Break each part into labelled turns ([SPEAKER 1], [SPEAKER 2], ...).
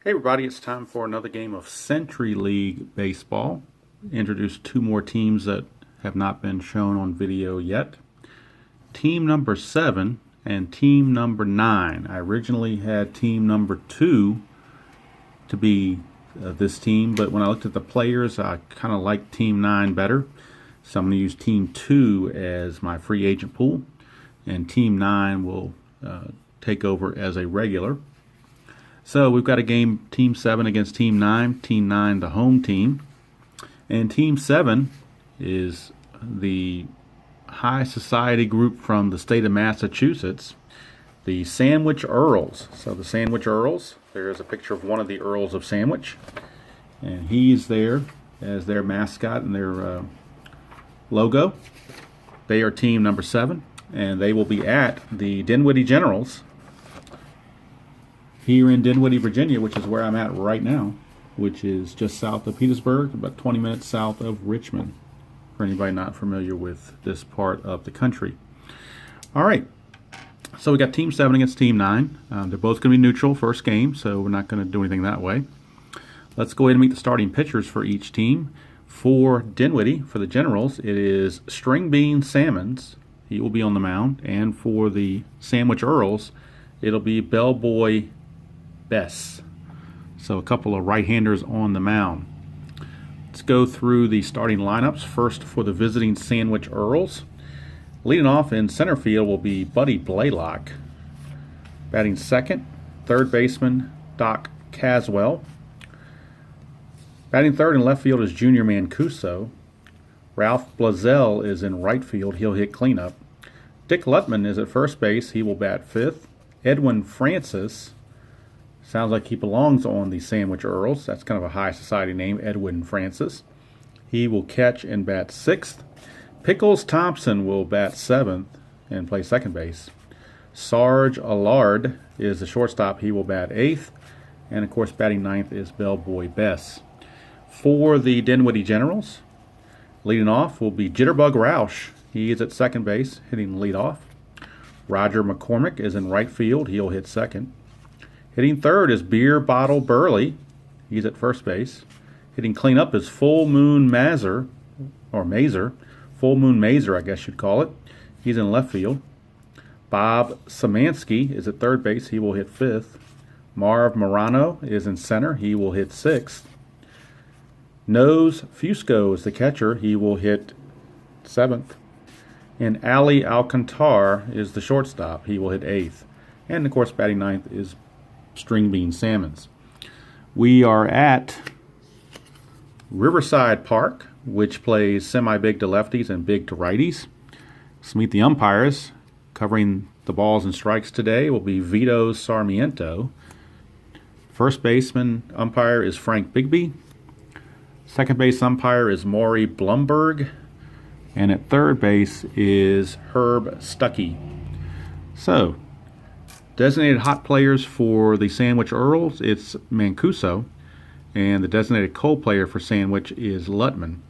[SPEAKER 1] Hey everybody, it's time for another game of Century League Baseball. Introduce two more teams that have not been shown on video yet. Team number 7 and team number 9. I originally had team number 2 to be this team, but when I looked at the players, I kind of liked team 9 better. So I'm going to use team 2 as my free agent pool, and team 9 will take over as a regular. So we've got a game, Team 7 against Team 9. Team 9, the home team. And Team 7 is the high society group from the state of Massachusetts, the Sandwich Earls. So the Sandwich Earls, there's a picture of one of the Earls of Sandwich. And he's there as their mascot and their logo. They are team number 7, and they will be at the Dinwiddie Generals here in Dinwiddie, Virginia, which is where I'm at right now, which is just south of Petersburg, about 20 minutes south of Richmond, for anybody not familiar with this part of the country. All right, so we got Team 7 against Team 9. They're both going to be neutral first game, so we're not going to do anything that way. Let's go ahead and meet the starting pitchers for each team. For Dinwiddie, for the Generals, it is String Bean Salmons. He will be on the mound. And for the Sandwich Earls, it'll be Bellboy Bess. So a couple of right-handers on the mound. Let's go through the starting lineups. First for the visiting Sandwich Earls. Leading off in center field will be Buddy Blaylock. Batting second, third baseman Doc Caswell. Batting third in left field is Junior Mancuso. Ralph Blazel is in right field. He'll hit cleanup. Dick Lutman is at first base. He will bat fifth. Edwin Francis, sounds like he belongs on the Sandwich Earls. That's kind of a high society name, Edwin Francis. He will catch and bat sixth. Pickles Thompson will bat seventh and play second base. Sarge Allard is the shortstop. He will bat eighth. And, of course, batting ninth is Bellboy Bess. For the Dinwiddie Generals, leading off will be Jitterbug Roush. He is at second base, hitting leadoff. Roger McCormick is in right field. He'll hit second. Hitting third is Beer Bottle Burley. He's at first base. Hitting cleanup is Full Moon Mazer, or Mazer. Full Moon Mazer, I guess you'd call it. He's in left field. Bob Szymanski is at third base. He will hit fifth. Marv Morano is in center. He will hit sixth. Nose Fusco is the catcher. He will hit seventh. And Ali Alcantar is the shortstop. He will hit eighth. And, of course, batting ninth is String Bean Salmons. We are at Riverside Park, which plays semi-big to lefties and big to righties. Let's meet the umpires. Covering the balls and strikes today will be Vito Sarmiento. First baseman umpire is Frank Bigby. Second base umpire is Maury Blumberg. And at third base is Herb Stuckey. So, designated hot players for the Sandwich Earls, it's Mancuso. And the designated cold player for Sandwich is Lutman.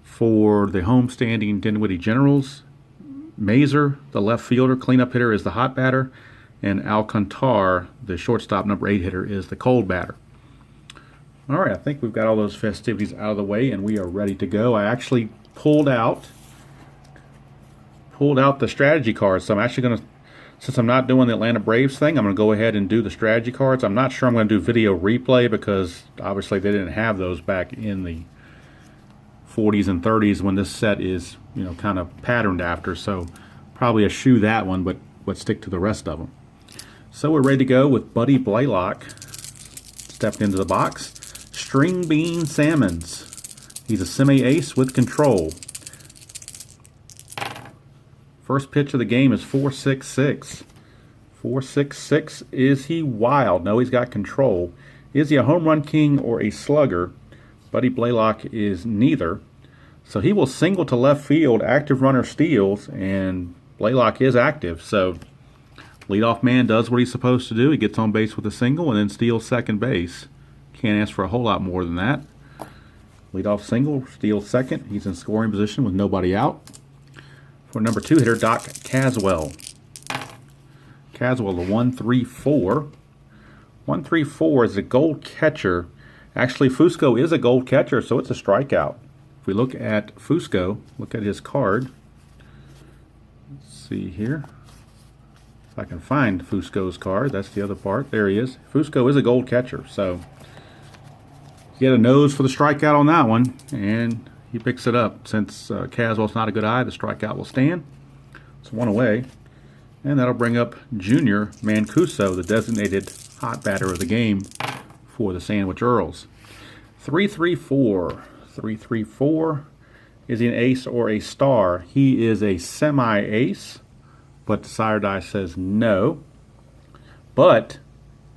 [SPEAKER 1] For the homestanding Dinwiddie Generals, Mazer, the left fielder, cleanup hitter, is the hot batter. And Alcantar, the shortstop number 8 hitter, is the cold batter. All right, I think we've got all those festivities out of the way, and we are ready to go. I actually pulled out the strategy cards. So I'm actually going to, since I'm not doing the Atlanta Braves thing, I'm going to go ahead and do the strategy cards. I'm not sure I'm going to do video replay because obviously they didn't have those back in the 40s and 30s when this set is, kind of patterned after. So probably eschew that one, but stick to the rest of them. So we're ready to go with Buddy Blaylock. Stepped into the box. String Bean Salmons. He's a semi-ace with control. First pitch of the game is 4.66. 4.66. Is he wild? No, he's got control. Is he a home run king or a slugger? Buddy Blaylock is neither. So he will single to left field. Active runner steals, and Blaylock is active. So leadoff man does what he's supposed to do. He gets on base with a single and then steals second base. Can't ask for a whole lot more than that. Leadoff single, steals second. He's in scoring position with nobody out. For number 2 hitter, Doc Caswell. Caswell, the 1-3-4. 134 is a gold catcher. Actually, Fusco is a gold catcher, so it's a strikeout. If we look at Fusco, look at his card. Let's see here. If I can find Fusco's card, that's the other part. There he is. Fusco is a gold catcher, so he had a nose for the strikeout on that one, and he picks it up. Since Caswell's not a good eye, the strikeout will stand. It's one away. And that'll bring up Junior Mancuso, the designated hot batter of the game for the Sandwich Earls. 334. 334. Is he an ace or a star? He is a semi-ace, but the sire die says no. But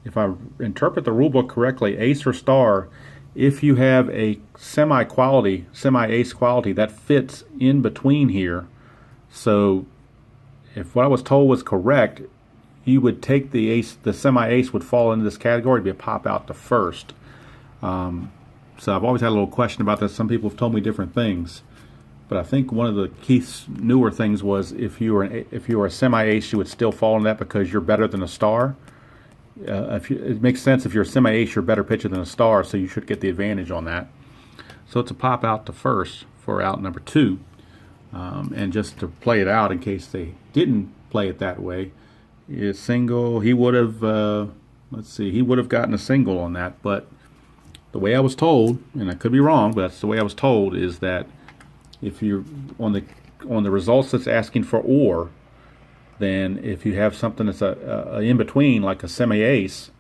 [SPEAKER 1] if I interpret the rulebook correctly, ace or star, if you have a semi-quality, semi-ace quality, that fits in between here. So if what I was told was correct, you would take the ace, the semi-ace would fall into this category to be a pop out to first. So I've always had a little question about this. Some people have told me different things, but I think one of the Keith's newer things was if you were a semi-ace, you would still fall in that because you're better than a star. It makes sense if you're a semi-ace, you're a better pitcher than a star, so you should get the advantage on that. So it's a pop out to first for out number 2. And just to play it out in case they didn't play it that way, is single. He would have, let's see, he would have gotten a single on that. But the way I was told, and I could be wrong, but that's the way I was told, is that if you're on the results that's asking for or, then if you have something that's a in between, like a semi-ace,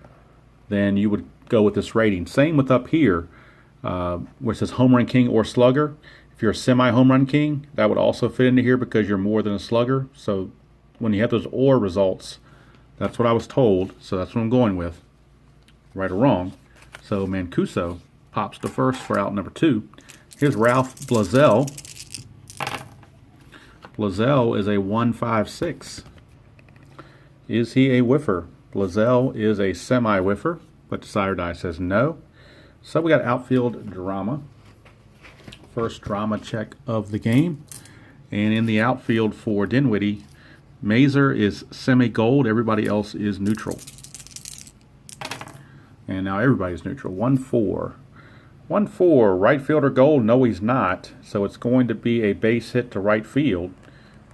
[SPEAKER 1] then you would go with this rating. Same with up here, where it says home run king or slugger. If you're a semi-home run king, that would also fit into here because you're more than a slugger. So when you have those or results, that's what I was told. So that's what I'm going with, right or wrong. So Mancuso pops to first for out number 2. Here's Ralph Blazel. Blazel is a 156. Is he a whiffer? Blazel is a semi-whiffer, but the sire die says no. So we got outfield drama. First drama check of the game. And in the outfield for Dinwiddie, Mazer is semi-gold. Everybody else is neutral. And now everybody's neutral. 1-4. 1-4. Right fielder gold. No, he's not. So it's going to be a base hit to right field.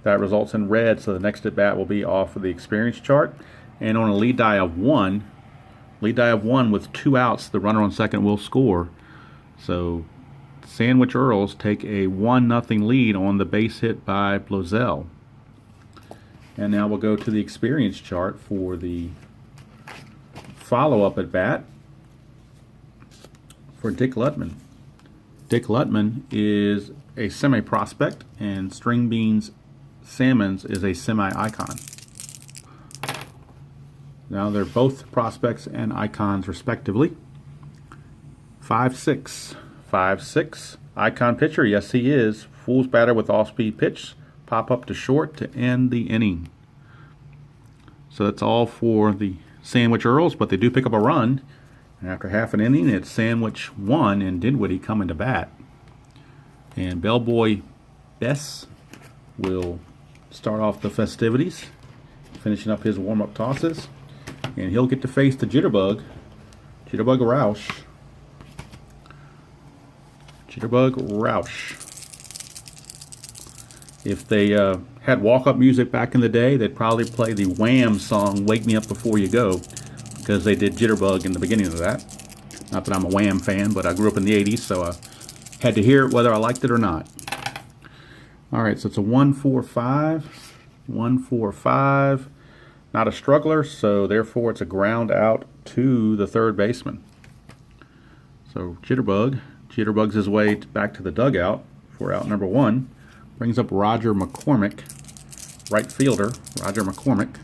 [SPEAKER 1] That results in red, so the next at bat will be off of the experience chart. And on a lead die of 1 with 2 outs, the runner on second will score. So Sandwich Earls take a 1-0 lead on the base hit by Blazel. And now we'll go to the experience chart for the follow-up at bat for Dick Lutman. Dick Lutman is a semi-prospect, and String Beans Salmons is a semi-icon. Now they're both prospects and icons respectively. 5-6. 5-6. Icon pitcher, yes he is. Fool's batter with off-speed pitch. Pop up to short to end the inning. So that's all for the Sandwich Earls, but they do pick up a run. And after half an inning, it's Sandwich 1 and Dinwiddie coming to bat. And Bellboy Bess will start off the festivities, finishing up his warm-up tosses. And he'll get to face the Jitterbug Roush. Jitterbug Roush. If they had walk-up music back in the day, they'd probably play the Wham song, Wake Me Up Before You Go, because they did Jitterbug in the beginning of that. Not that I'm a Wham fan, but I grew up in the 80s, so I had to hear it whether I liked it or not. All right, so it's a 1-4-5. 1-4-5. Not a struggler, so therefore it's a ground out to the third baseman. So Jitterbugs his way back to the dugout for out number 1. Brings up Roger McCormick, right fielder, Roger McCormick.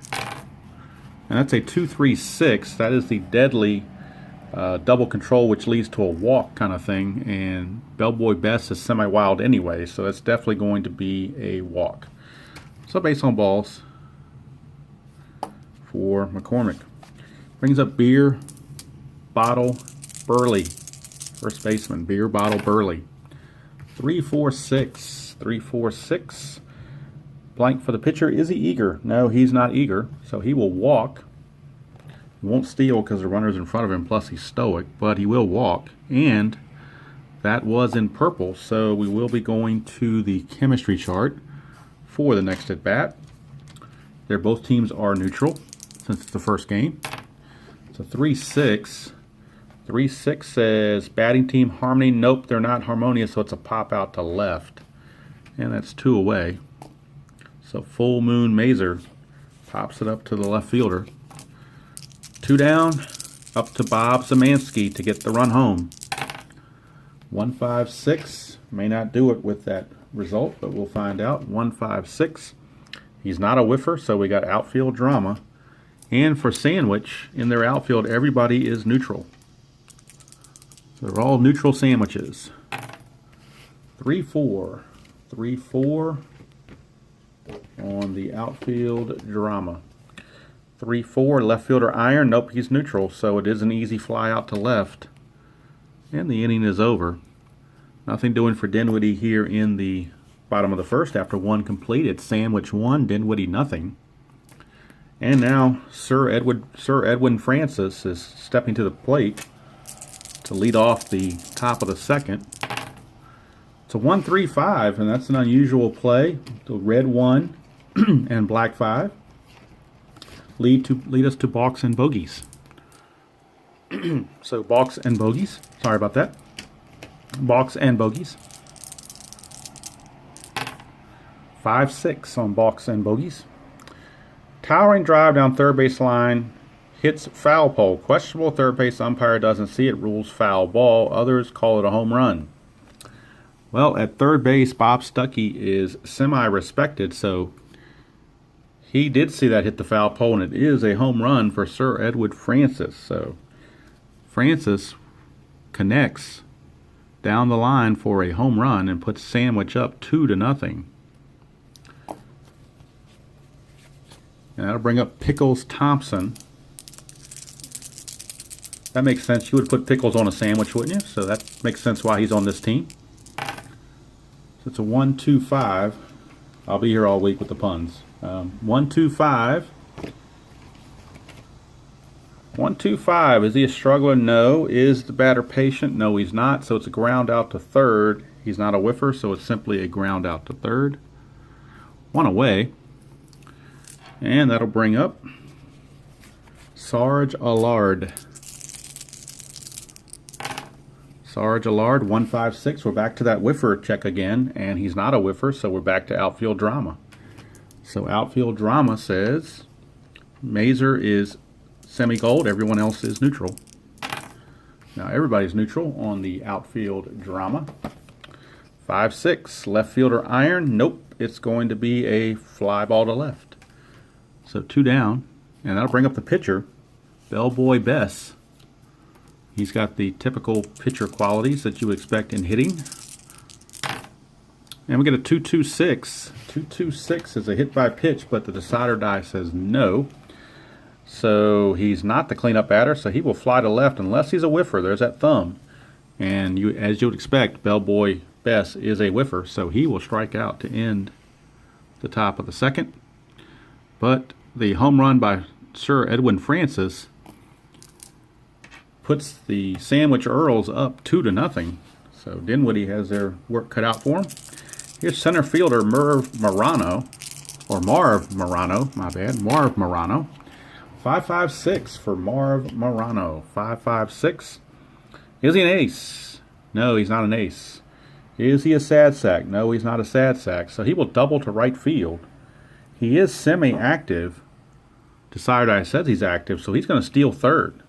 [SPEAKER 1] And that's a 2-3-6. That is the deadly double control, which leads to a walk kind of thing. And Bellboy Bess is semi-wild anyway, so that's definitely going to be a walk. So base on balls for McCormick. Brings up Beer Bottle Burley, first baseman, Beer Bottle Burley. 3-4-6. 3-4-6. Blank for the pitcher. Is he eager? No, he's not eager. So he will walk. He won't steal because the runner's in front of him, plus he's stoic, but he will walk. And that was in purple, so we will be going to the chemistry chart for the next at bat. There, both teams are neutral since it's the first game. So 3-6. 3-6 says batting team harmony. Nope, they're not harmonious, so it's a pop out to left. And that's 2 away. So Full Moon Mazer pops it up to the left fielder. 2 down, up to Bob Zemansky to get the run home. 1-5-6. May not do it with that result, but we'll find out. 1-5-6. He's not a whiffer, so we got outfield drama. And for Sandwich, in their outfield, everybody is neutral. So they're all neutral sandwiches. 3-4. 3-4 on the outfield drama. 3-4, left fielder Iron. Nope, he's neutral, so it is an easy fly out to left. And the inning is over. Nothing doing for Dinwiddie here in the bottom of the first after 1 complete. It's Sandwich 1, Dinwiddie nothing. And now Sir Edwin Francis is stepping to the plate to lead off the top of the second. It's a 1-3-5, and that's an unusual play. The red 1 and black 5 lead us to balks and bogeys. So balks and bogeys. Sorry about that. Balks and bogeys. 5-6 on balks and bogeys. Towering drive down third base line, hits foul pole. Questionable, third base umpire doesn't see it, rules foul ball. Others call it a home run. Well, at third base, Bob Stuckey is semi-respected, so he did see that hit the foul pole, and it is a home run for Sir Edwin Francis. So Francis connects down the line for a home run and puts Sandwich up 2-0. And that'll bring up Pickles Thompson. That makes sense. You would put Pickles on a sandwich, wouldn't you? So that makes sense why he's on this team. So it's a 1-2-5. I'll be here all week with the puns. 1-2-5. 1-2-5. Is he a struggler? No. Is the batter patient? No, he's not. So it's a ground out to third. He's not a whiffer, so it's simply a ground out to third. 1 away. And that'll bring up Sarge Allard. Sarge Allard, 1-5-6. We're back to that whiffer check again, and he's not a whiffer, so we're back to outfield drama. So outfield drama says Mazer is semi-gold, everyone else is neutral. Now everybody's neutral on the outfield drama. 5-6, left fielder Iron. Nope, it's going to be a fly ball to left. So 2 down, and that'll bring up the pitcher, Bellboy Bess. He's got the typical pitcher qualities that you would expect in hitting. And we get a 2-2-6. 2-2-6 is a hit by pitch, but the decider die says no. So he's not the cleanup batter, so he will fly to left unless he's a whiffer. There's that thumb. And as you would expect, Bellboy Bess is a whiffer, so he will strike out to end the top of the second. But the home run by Sir Edwin Francis puts the Sandwich Earls up 2-0. So Dinwiddie has their work cut out for him. Here's center fielder Marv Morano. 5-5-6 for Marv Morano. 5-5-6. Is he an ace? No, he's not an ace. Is he a sad sack? No, he's not a sad sack. So he will double to right field. He is semi-active. Decider says he's active, so he's going to steal third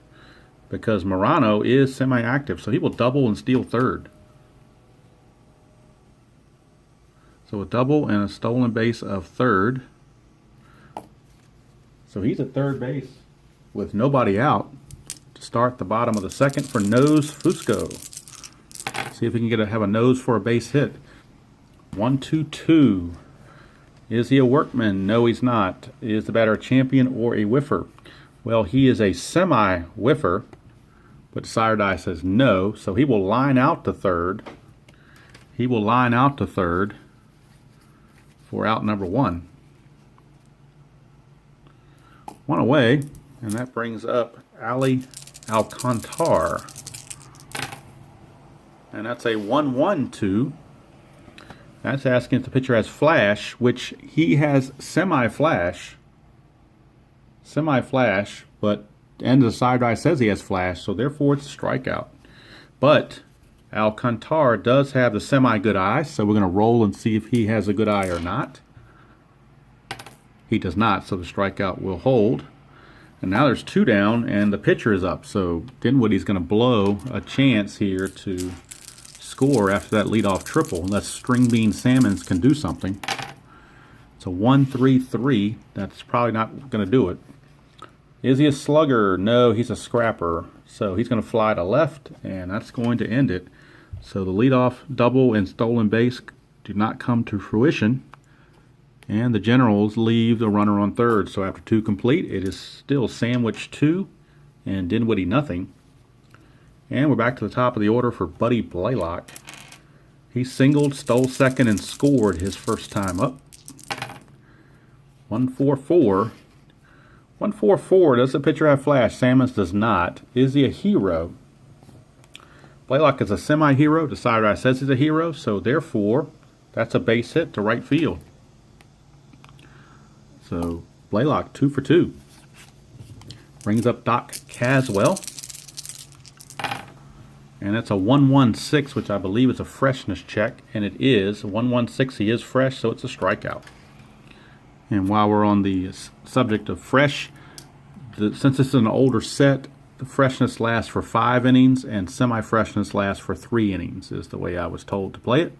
[SPEAKER 1] because Morano is semi-active, so he will double and steal third. So a double and a stolen base of third. So he's at third base with nobody out to start the bottom of the second for Nose Fusco. See if he can have a nose for a base hit. 1-2-2. Is he a workman? No, he's not. Is the batter a champion or a whiffer? Well, he is a semi-whiffer, but Sire Die says no, so he will line out to third. He will line out to third for out number 1. 1 away. And that brings up Ali Alcantar. And that's a 1-1-2. That's asking if the pitcher has flash, which he has semi-flash. Semi-flash, but the end of the side eye says he has flash, so therefore it's a strikeout. But Alcantar does have the semi-good eye, so we're going to roll and see if he has a good eye or not. He does not, so the strikeout will hold. And now there's 2 down, and the pitcher is up. So Dinwiddie's going to blow a chance here to score after that leadoff triple, unless String Bean Salmons can do something. It's a 1-3-3. That's probably not going to do it. Is he a slugger? No, he's a scrapper. So he's going to fly to left, and that's going to end it. So the leadoff double and stolen base do not come to fruition. And the Generals leave the runner on third. So after 2 complete, it is still Sandwich 2 and Dinwiddie nothing. And we're back to the top of the order for Buddy Blaylock. He singled, stole second, and scored his first time up. 1-4-4. 1-4-4. Does the pitcher have flash? Salmons does not. Is he a hero? Blaylock is a semi-hero. The side eye says he's a hero, so therefore that's a base hit to right field. So Blaylock 2 for 2. Brings up Doc Caswell. And it's a 1-1-6, which I believe is a freshness check, and it is. 1-1-6, he is fresh, so it's a strikeout. And while we're on the subject of fresh, since this is an older set, the freshness lasts for 5 innings, and semi-freshness lasts for 3 innings, is the way I was told to play it.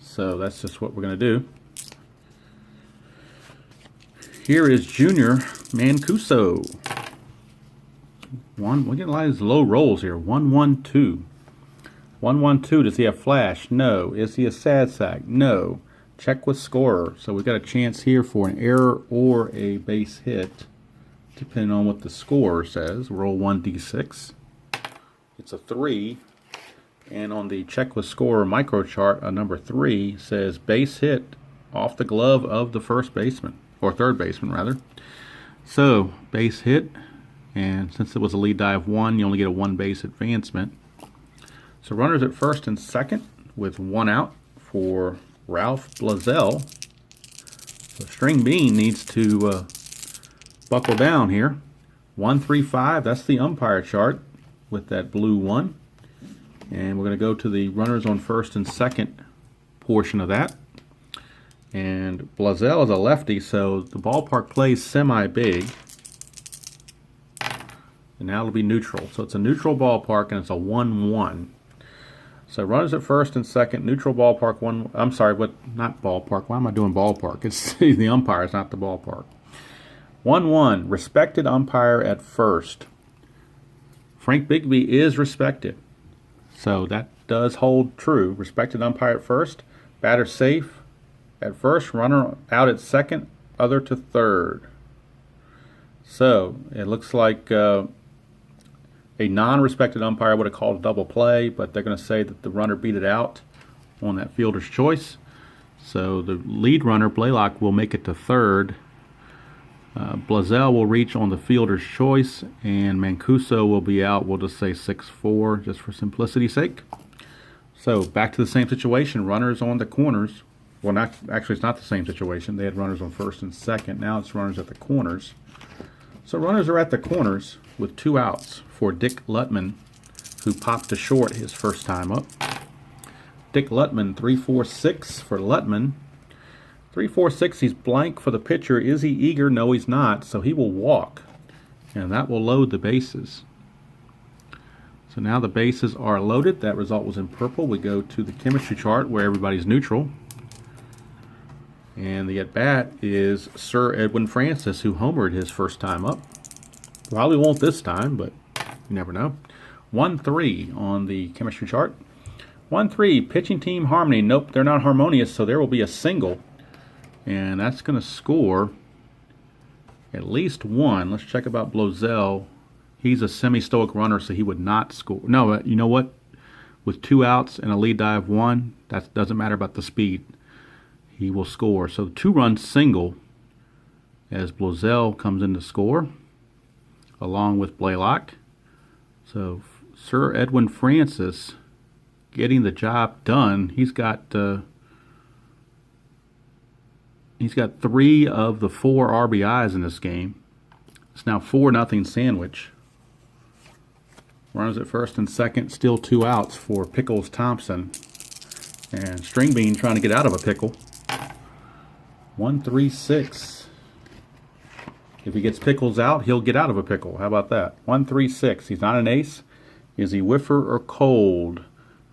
[SPEAKER 1] So that's just what we're going to do. Here is Junior Mancuso. We're getting a lot of these low rolls here. 1-1-2. 1-1-2. Does he have flash? No. Is he a sad sack? No. Check with scorer. So we've got a chance here for an error or a base hit, depending on what the scorer says. Roll 1d6. It's a 3. And on the check with scorer micro chart, a number 3 says base hit off the glove of the first baseman. Or third baseman, rather. So, base hit, and since it was a lead die of 1, you only get a 1 base advancement. So, runners at first and second with 1 out for Ralph Blazell. So, String Bean needs to buckle down here. 1-3-5, that's the umpire chart with that blue 1. And we're going to go to the runners on first and second portion of that. And Blazell is a lefty, so the ballpark plays semi-big. And now it'll be neutral. So it's a neutral ballpark, and it's a 1-1. So runners at first and second, neutral ballpark, 1. I'm sorry, but not ballpark. Why am I doing ballpark? It's the umpire, it's not the ballpark. 1-1, respected umpire at first. Frank Bigby is respected. So that does hold true. Respected umpire at first, batter safe at first, runner out at second, other to third. So it looks like a non-respected umpire would have called a double play, but they're going to say that the runner beat it out on that fielder's choice. So the lead runner, Blaylock, will make it to third. Blazell will reach on the fielder's choice, and Mancuso will be out. We'll just say 6-4 just for simplicity's sake. So back to the same situation. Runners on the corners. Well, not actually, it's not the same situation. They had runners on first and second. Now it's runners at the corners. So runners are at the corners with 2 outs for Dick Lutman, who popped to short his first time up. Dick Lutman, 3-4-6 for Lutman. 3-4-6, he's blank for the pitcher. Is he eager? No, he's not. So he will walk, and that will load the bases. So now the bases are loaded. That result was in purple. We go to the chemistry chart where everybody's neutral. And the at-bat is Sir Edwin Francis, who homered his first time up. Probably won't this time, but you never know. 1-3 on the chemistry chart. 1-3, pitching team harmony. Nope, they're not harmonious, so there will be a single. And that's going to score at least 1. Let's check about Blazell. He's a semi-stoic runner, so he would not score. No, you know what? With 2 outs and a lead die of 1, that doesn't matter about the speed. He will score. So 2-run single as Blazell comes in to score. along with Blaylock. So Sir Edwin Francis getting the job done. He's got 3 of the 4 RBIs in this game. It's now 4-0 Sandwich. Runners at first and second, still 2 outs for Pickles Thompson. And String Bean trying to get out of a pickle. 1-3-6. If he gets Pickles out, he'll get out of a pickle. How about that? 1-3-6. He's not an ace. Is he whiffer or cold?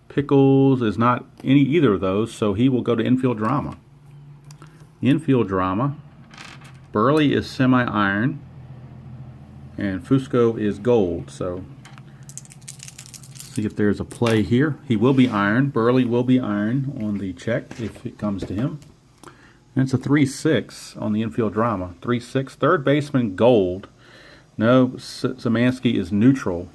[SPEAKER 1] Pickles is not either of those, so he will go to infield drama. Infield drama. Burley is semi-iron. And Fusco is gold. So see if there's a play here. He will be iron. Burley will be iron on the check if it comes to him. And it's a 3-6 on the infield drama. 3-6. Third baseman gold. No, Zemansky is neutral.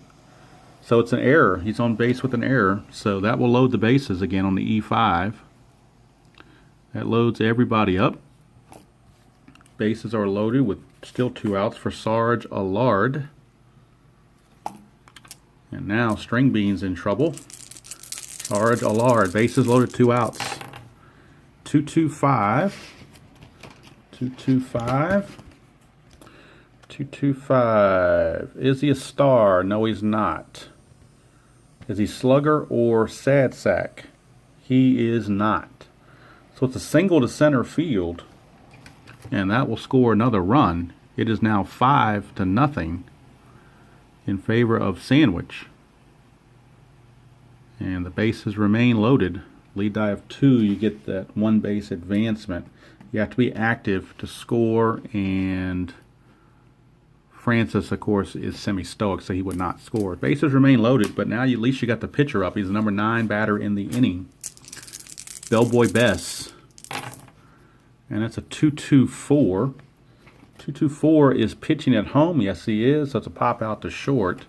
[SPEAKER 1] So it's an error. He's on base with an error. So that will load the bases again on the E5. That loads everybody up. Bases are loaded with still 2 outs for Sarge Allard. And now String Bean's in trouble. Sarge Allard, bases loaded, 2 outs. 2-2-5. 2-2-5. 2-2-5. Is he a star? No, he's not. Is he slugger or sad sack? He is not. So it's a single to center field. And that will score another run. It is now 5-0 in favor of Sandwich. And the bases remain loaded. Lead die of 2, you get that 1 base advancement. You have to be active to score, and Francis, of course, is semi-stoic, so he would not score. Bases remain loaded, but now at least you got the pitcher up. He's the number 9 batter in the inning. Bellboy Bess. And that's a 2-2-4. 2-2-4 is pitching at home. Yes, he is. So it's a pop out to short.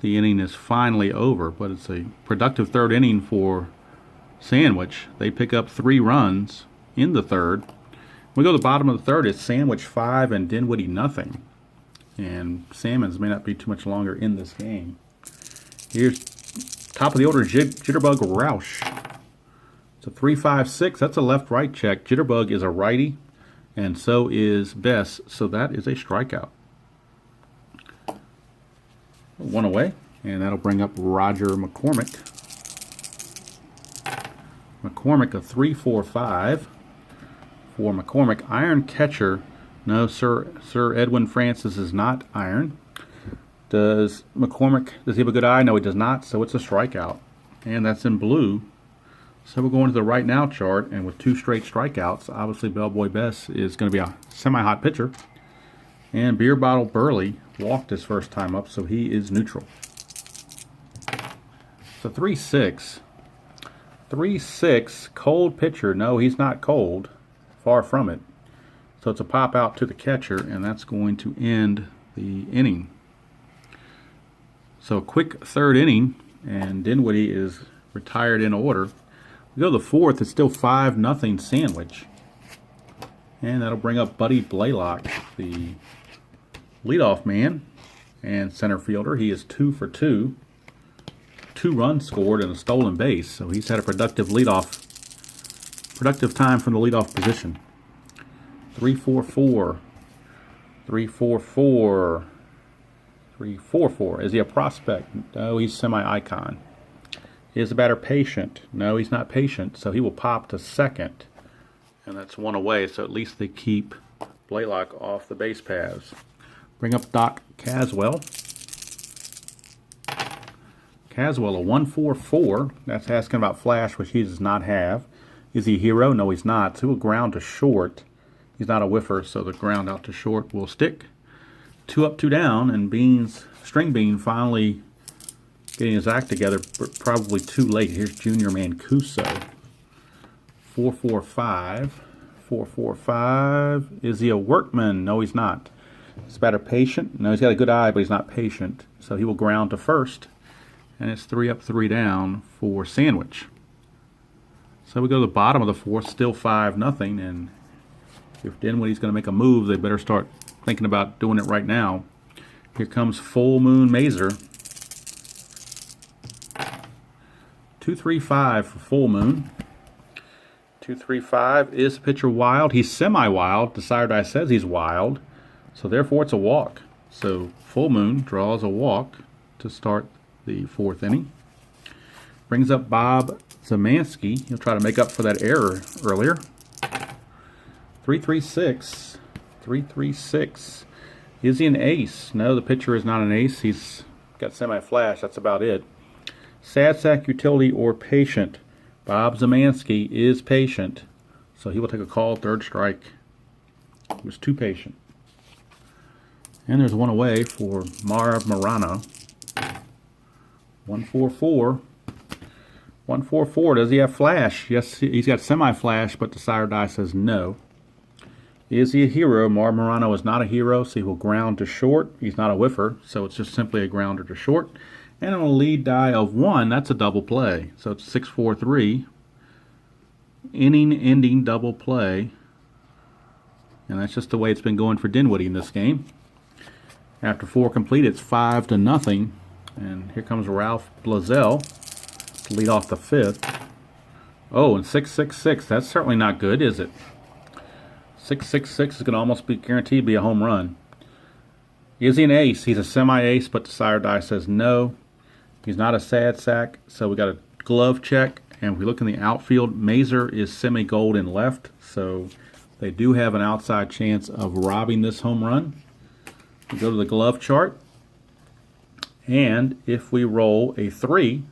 [SPEAKER 1] The inning is finally over, but it's a productive third inning for Sandwich. They pick up 3 runs in the third. We go to the bottom of the third. It's Sandwich 5 and Dinwiddie nothing. And Salmons may not be too much longer in this game. Here's top of the order, Jitterbug Roush. It's a 3-5-6. That's a left-right check. Jitterbug is a righty, and so is Bess. So that is a strikeout. 1 away, and that'll bring up Roger McCormick. McCormick, a 3-4-5 for McCormick. Iron catcher. No, Sir Edwin Francis is not iron. Does he have a good eye? No, he does not, so it's a strikeout. And that's in blue. So we're going to the right now chart, and with 2 straight strikeouts, obviously Bellboy Bess is going to be a semi-hot pitcher. And Beer Bottle Burley walked his first time up, so he is neutral. So 3-6. 3-6, cold pitcher. No, he's not cold. Far from it. So it's a pop out to the catcher, and that's going to end the inning. So a quick third inning, and Dinwiddie is retired in order. We go to the fourth, it's still 5-0 Sandwich. And that'll bring up Buddy Blaylock, the leadoff man and center fielder. He is 2 for 2. 2 runs scored and a stolen base, so he's had a productive time from the leadoff position. 3-4-4. 3-4-4. 3-4-4. Is he a prospect? No, he's semi-icon. Is the batter patient? No, he's not patient, so he will pop to second. And that's 1 away, so at least they keep Blaylock off the base paths. Bring up Doc Caswell. Caswell, a 1-4-4. That's asking about flash, which he does not have. Is he a hero? No, he's not. So he will ground to short. He's not a whiffer, so the ground out to short will stick. 2 up, 2 down, and String Bean finally getting his act together, but probably too late. Here's Junior Mancuso. 4-4-5. 4-4-5. Is he a workman? No, he's not. Is the batter patient? No, he's got a good eye, but he's not patient. So he will ground to first. And it's 3 up, 3 down for Sandwich. So we go to the bottom of the fourth, still 5-0. And if Dinwiddie's going to make a move, they better start thinking about doing it right now. Here comes Full Moon Mazer. 235 for Full Moon. 235 is pitcher wild. He's semi-wild. The sire die says he's wild, so therefore it's a walk. So Full Moon draws a walk to start the 4th inning. Brings up Bob Zemansky. He'll try to make up for that error earlier. 336. 336. Is he an ace? No, the pitcher is not an ace. He's got semi-flash. That's about it. Sad sack, utility, or patient. Bob Zemansky is patient, so he will take a call, 3rd strike. He was too patient. And there's one away for Marv Morano. 144. 144. Does he have flash? Yes, he's got semi-flash, but the sire die says no. Is he a hero? Marv Morano is not a hero, so he will ground to short. He's not a whiffer, so it's just simply a grounder to short. And on a lead die of 1, that's a double play. So it's 6-4-3. Inning-ending double play. And that's just the way it's been going for Dinwiddie in this game. After 4 complete, it's 5-0. And here comes Ralph Blazel to lead off the 5th. Oh, and 6-6-6. That's certainly not good, is it? 6-6-6 is going to almost be guaranteed to be a home run. Is he an ace? He's a semi-ace, but the sire die says no. He's not a sad sack, so we got a glove check. And if we look in the outfield, Mazer is semi-gold in left, so they do have an outside chance of robbing this home run. We go to the glove chart, and if we roll a 3,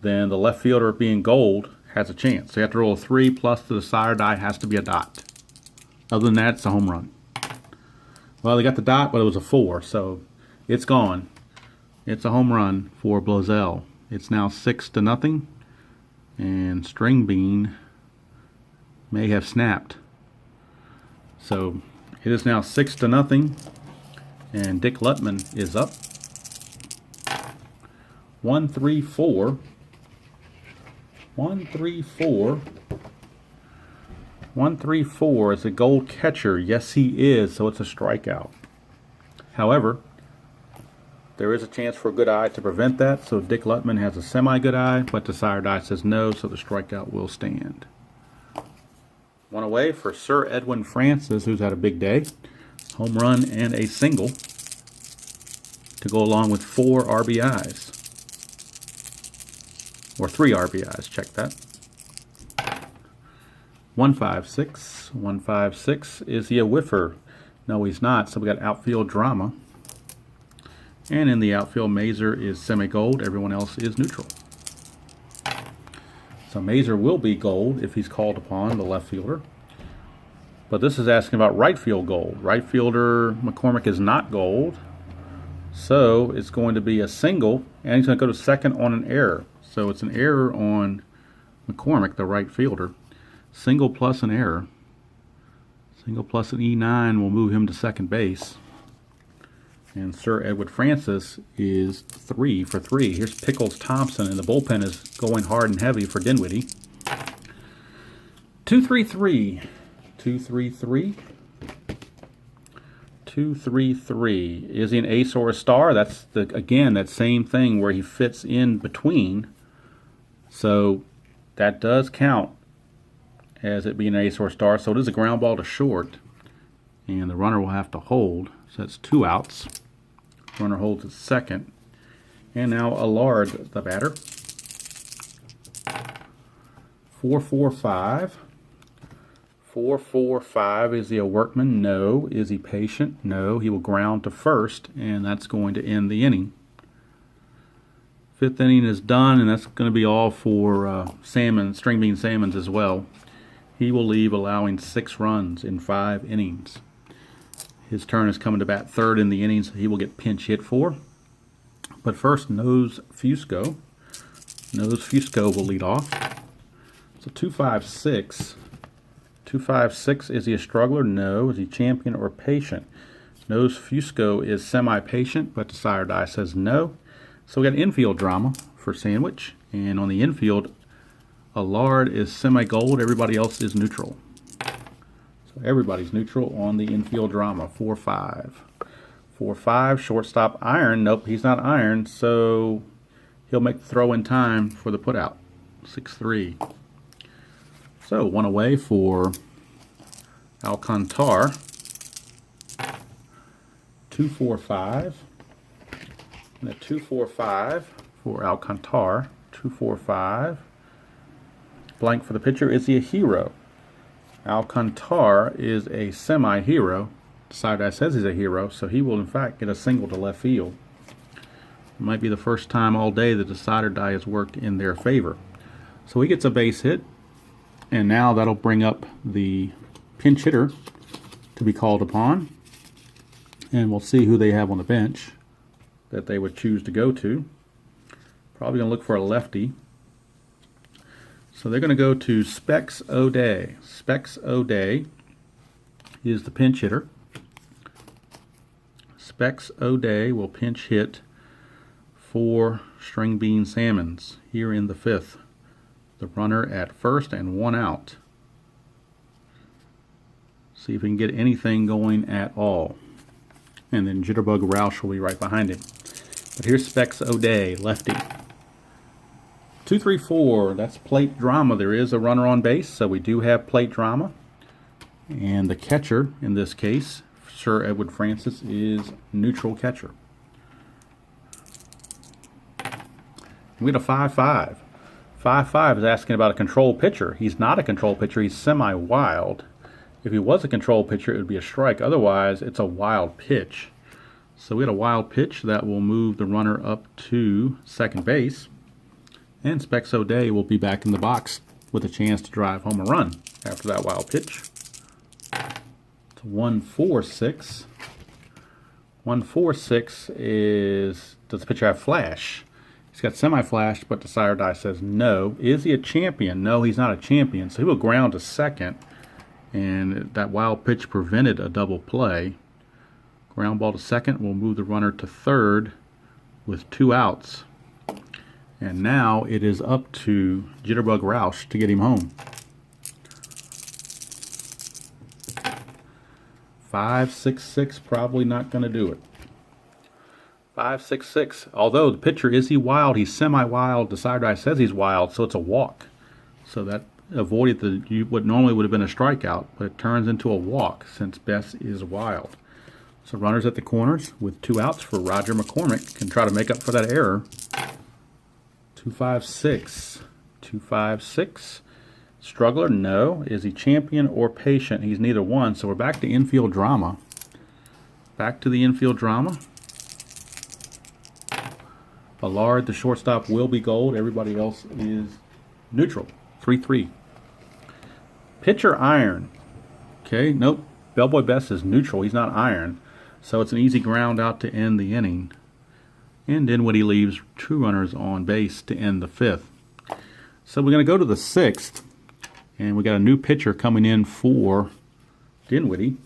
[SPEAKER 1] then the left fielder being gold has a chance. So you have to roll a 3 plus the sire die has to be a dot. Other than that, it's a home run. Well, they got the dot, but it was a 4, so it's gone. It's a home run for Blazel. It's now 6-0, and String Bean may have snapped. So it is now 6-0, and Dick Lutman is up. 1-3-4. 1-3-4. 1-3-4 is a gold catcher. Yes, he is, so it's a strikeout. However, there is a chance for a good eye to prevent that, so Dick Lutman has a semi-good eye, but the sire die says no, so the strikeout will stand. One away for Sir Edwin Francis, who's had a big day. Home run and a single to go along with 4 RBIs. Or 3 RBIs, check that. 156. 156. Is he a whiffer? No, he's not. So we got outfield drama. And in the outfield, Mazer is semi-gold. Everyone else is neutral. So Mazer will be gold if he's called upon, the left fielder. But this is asking about right field gold. Right fielder McCormick is not gold. So it's going to be a single, and he's going to go to second on an error. So it's an error on McCormick, the right fielder. Single plus an error. Single plus an E9 will move him to second base. And Sir Edward Francis is 3 for 3. Here's Pickles Thompson, and the bullpen is going hard and heavy for Dinwiddie. 2-3-3. 2-3-3. 2-3-3. Is he an ace or a star? That's again that same thing where he fits in between. So that does count as it being an ace or a star. So it is a ground ball to short, and the runner will have to hold. So that's 2 outs. Runner holds at second. And now Allard, the batter. 4-4-5. 4-4-5. Is he a workman? No. Is he patient? No. He will ground to first, and that's going to end the inning. 5th inning is done, and that's going to be all for String Bean Salmons as well. He will leave, allowing 6 runs in 5 innings. His turn is coming to bat 3rd in the innings. He will get pinch hit for. But first, Nose Fusco. Nose Fusco will lead off. So 2-5-6. 2-5-6. Is he a struggler? No. Is he champion or patient? Nose Fusco is semi-patient, but the sire die says no. So we got infield drama for Sandwich. And on the infield, Allard is semi-gold. Everybody else is neutral. So everybody's neutral on the infield drama. 4-5. 4-5, shortstop iron. Nope, he's not iron, so he'll make the throw in time for the putout. 6-3. So one away for Alcantar. 2-4-5. And a 2-4-5 for Alcantar. 2-4-5. Blank for the pitcher. Is he a hero? Alcantar is a semi-hero. The side die says he's a hero, so he will in fact get a single to left field. It might be the first time all day that the decider die has worked in their favor. So he gets a base hit, and now that'll bring up the pinch hitter to be called upon. And we'll see who they have on the bench that they would choose to go to. Probably going to look for a lefty. So they're going to go to Specs O'Day. Specs O'Day is the pinch hitter. Specs O'Day will pinch hit for String Bean Salmons here in the 5th. The runner at first and 1 out. See if we can get anything going at all. And then Jitterbug Roush will be right behind him. But here's Specs O'Day, lefty. 2-3-4, that's plate drama. There is a runner on base, so we do have plate drama. And the catcher, in this case, Sir Edward Francis, is neutral catcher. We get a 5-5. 5-5 is asking about a control pitcher. He's not a control pitcher, he's semi-wild. If he was a control pitcher, it would be a strike. Otherwise, it's a wild pitch. So we had a wild pitch that will move the runner up to second base. And Specs O'Day will be back in the box with a chance to drive home a run after that wild pitch. It's 1-4-6. 1-4-6 is, does the pitcher have flash? He's got semi-flash, but the sire die says no. Is he a champion? No, he's not a champion. So he will ground to second. And that wild pitch prevented a double play. Ground ball to second will move the runner to third with 2 outs. And now it is up to Jitterbug Roush to get him home. 5-6-6, probably not going to do it. 5-6-6. Although the pitcher, is he wild? He's semi-wild. The side die says he's wild, so it's a walk. So that avoided what normally would have been a strikeout, but it turns into a walk since Bess is wild. So runners at the corners with 2 outs for Roger McCormick can try to make up for that error. 2-5-6. 2-5-6. Struggler? No. Is he champion or patient? He's neither one. So we're back to infield drama. Back to the infield drama. Allard, the shortstop, will be gold. Everybody else is neutral. 3-3. Pitcher iron. Okay, nope. Bellboy Bess is neutral. He's not iron. So it's an easy ground out to end the inning. And Dinwiddie leaves 2 runners on base to end the 5th. So we're going to go to the 6th. And we got a new pitcher coming in for Dinwiddie.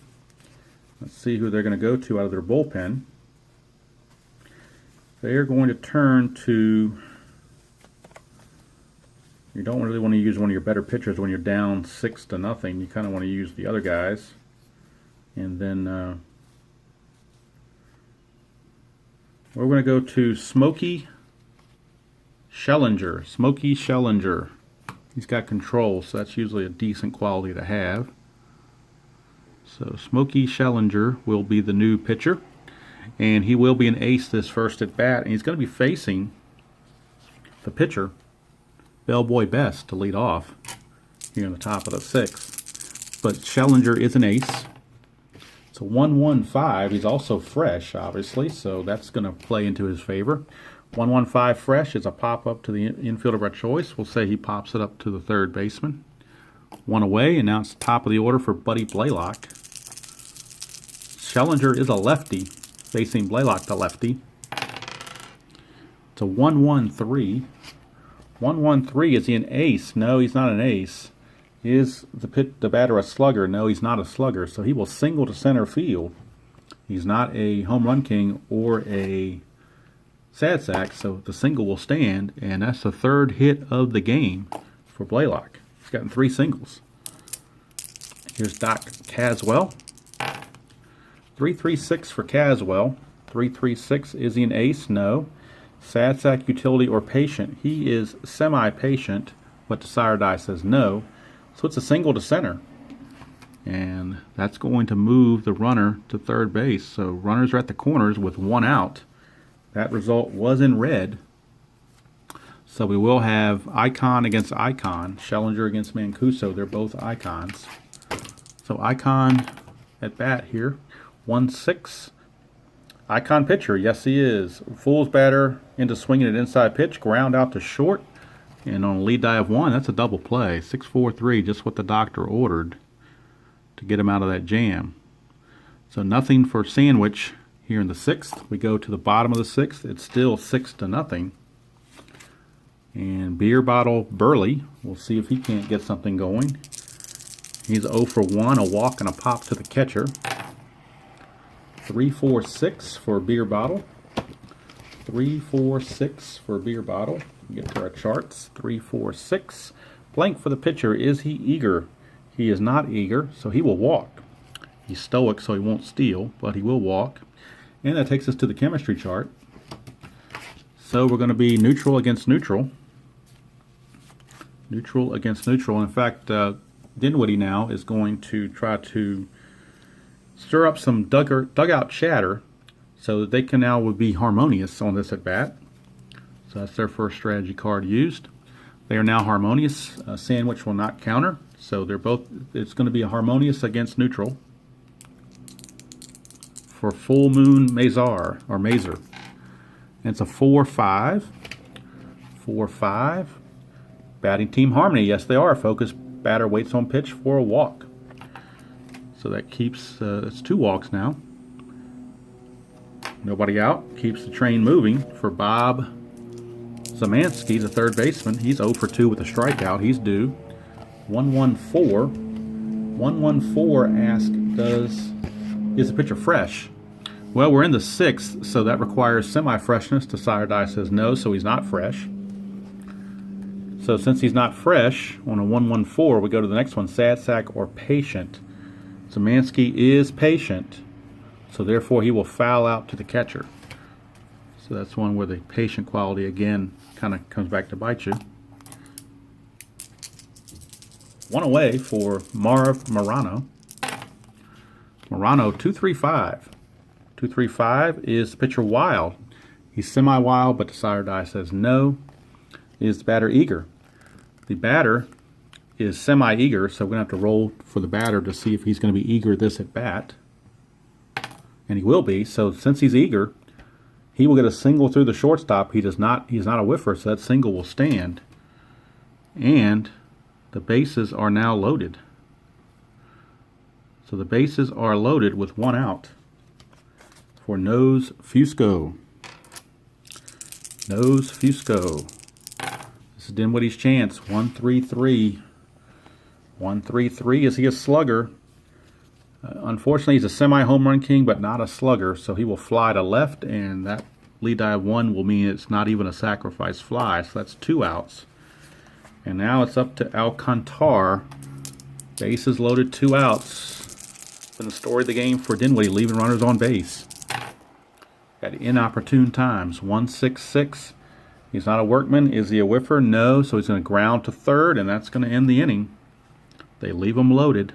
[SPEAKER 1] Let's see who they're going to go to out of their bullpen. They're going to turn to... You don't really want to use one of your better pitchers when you're down 6-0. You kind of want to use the other guys. And then... we're going to go to Smokey Schellinger. Smokey Schellinger. He's got control, so that's usually a decent quality to have. So Smokey Schellinger will be the new pitcher. And he will be an ace this first at bat. And he's going to be facing the pitcher, Bellboy Bess, to lead off here in the top of the 6th. But Schellinger is an ace. It's a 1-1-5. He's also fresh, obviously, so that's going to play into his favor. 1-1-5 fresh is a pop-up to the infielder of our choice. We'll say he pops it up to the third baseman. 1 away, and now it's top of the order for Buddy Blaylock. Schellinger is a lefty, facing Blaylock the lefty. It's a 1-1-3. 1-1-3, is he an ace? No, he's not an ace. Is the batter a slugger? No, he's not a slugger, so he will single to center field. He's not a home run king or a sad sack, so the single will stand, and that's the 3rd hit of the game for Blaylock. He's gotten 3 singles. Here's Doc Caswell. 3-3-6 for Caswell. 336. Is he an ace? No. Sad sack, utility, or patient. He is semi-patient, but the sire die says no. So it's a single to center. And that's going to move the runner to third base. So runners are at the corners with one out. That result was in red. So we will have Icon against Icon. Schellinger against Mancuso. They're both Icons. So Icon at bat here. 1-6. Icon pitcher. Yes, he is. Fool's batter into swinging an inside pitch. Ground out to short. And on a lead die of 1, that's a double play. 6-4-3, just what the doctor ordered to get him out of that jam. So nothing for Sandwich here in the 6th. We go to the bottom of the 6th. It's still 6-0. And Beer Bottle Burley. We'll see if he can't get something going. He's 0 for 1, a walk and a pop to the catcher. 3-4-6 for Beer Bottle. 3-4-6 for Beer Bottle. Get to our charts. 3-4-6. Blank for the pitcher. Is he eager? He is not eager, so he will walk. He's stoic, so he won't steal, but he will walk. And that takes us to the chemistry chart. So we're going to be neutral against neutral. Neutral against neutral. In fact, Dinwiddie now is going to try to stir up some dugout chatter so that they can now be harmonious on this at bat. So that's their first strategy card used. They are now harmonious. Sandwich will not counter. So they're both, it's going to be a harmonious against neutral for Full Moon Mazar, or Mazer. And it's a 4-5. 4-5. Batting team harmony. Yes, they are. Focus batter waits on pitch for a walk. So that keeps, it's 2 walks now. Nobody out. Keeps the train moving for Bob Zamansky, the third baseman. He's 0 for 2 with a strikeout. He's due. 114. 114 asks, is the pitcher fresh? Well, we're in the 6th, so that requires semi-freshness. The sire die says no, so he's not fresh. So since he's not fresh, on a 114, we go to the next one, sad sack or patient. Zamansky is patient, so therefore he will foul out to the catcher. So that's one where the patient quality again kind of comes back to bite you. One away for Marv Morano. Morano, 2-3-5. 2-3-5 is the pitcher wild. He's semi-wild, but the sire die says no. Is the batter eager? The batter is semi-eager, so we're going to have to roll for the batter to see if he's going to be eager this at bat. And he will be. So since he's eager, he will get a single through the shortstop. He's not a whiffer, so that single will stand. And the bases are now loaded. So the bases are loaded with 1 out for Nose Fusco. Nose Fusco. This is Dinwiddie's chance. 1-3-3. 1-3-3. Is he a slugger? Unfortunately, he's a semi-home run king, but not a slugger, so he will fly to left, and that lead die of 1 will mean it's not even a sacrifice fly, so that's 2 outs. And now it's up to Alcantar. Bases loaded, 2 outs. Been the story of the game for Dinwiddie, leaving runners on base at inopportune times. 1-6-6. He's not a workman. Is he a whiffer? No. So he's going to ground to third, and that's going to end the inning. They leave him loaded.